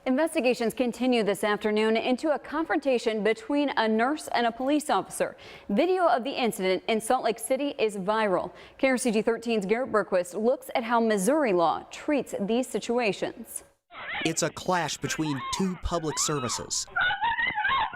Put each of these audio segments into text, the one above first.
Investigations continue this afternoon into a confrontation between a nurse and a police officer. Video of the incident in Salt Lake City is viral. KRCG 13's Garrett Bergquist looks at how Missouri law treats these situations. It's a clash between two public services.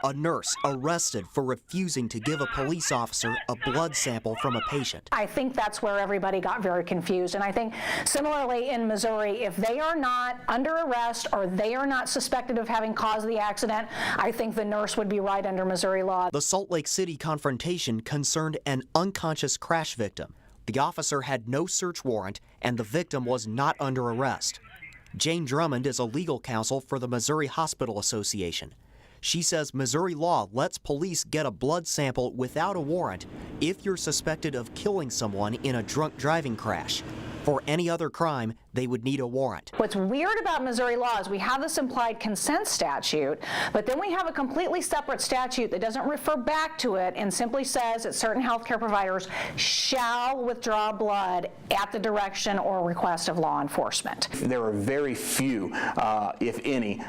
A nurse arrested for refusing to give a police officer a blood sample from a patient. I think that's where everybody got very confused. And I think similarly in Missouri, if they are not under arrest or they are not suspected of having caused the accident, I think the nurse would be right under Missouri law. The Salt Lake City confrontation concerned an unconscious crash victim. The officer had no search warrant and the victim was not under arrest. Jane Drummond is a legal counsel for the Missouri Hospital Association. She says Missouri law lets police get a blood sample without a warrant if you're suspected of killing someone in a drunk driving crash. For any other crime, they would need a warrant. What's weird about Missouri law is we have this implied consent statute, but then we have a completely separate statute that doesn't refer back to it and simply says that certain healthcare providers shall withdraw blood at the direction or request of law enforcement. There are very few, if any,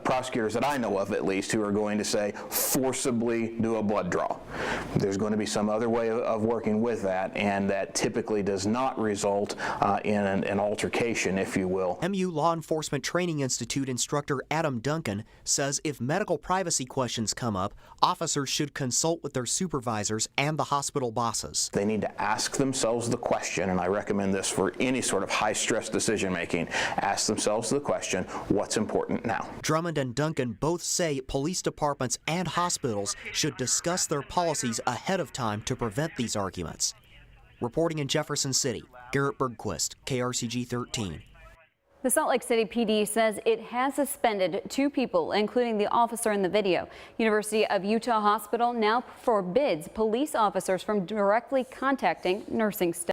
prosecutors that I know of at least, who are going to say forcibly do a blood draw. There's going to be some other way of working with that, and that typically does not result in an altercation, if you will. MU Law Enforcement Training Institute instructor Adam Duncan says if medical privacy questions come up, officers should consult with their supervisors and the hospital bosses. They need to ask themselves the question, and I recommend this for any sort of high-stress decision-making, ask themselves the question, what's important now? Drummond and Duncan both say police departments and hospitals should discuss their policies ahead of time to prevent these arguments. Reporting in Jefferson City, Garrett Bergquist, KRCG 13. The Salt Lake City PD says it has suspended 2 people, including the officer in the video. University of Utah Hospital now forbids police officers from directly contacting nursing staff.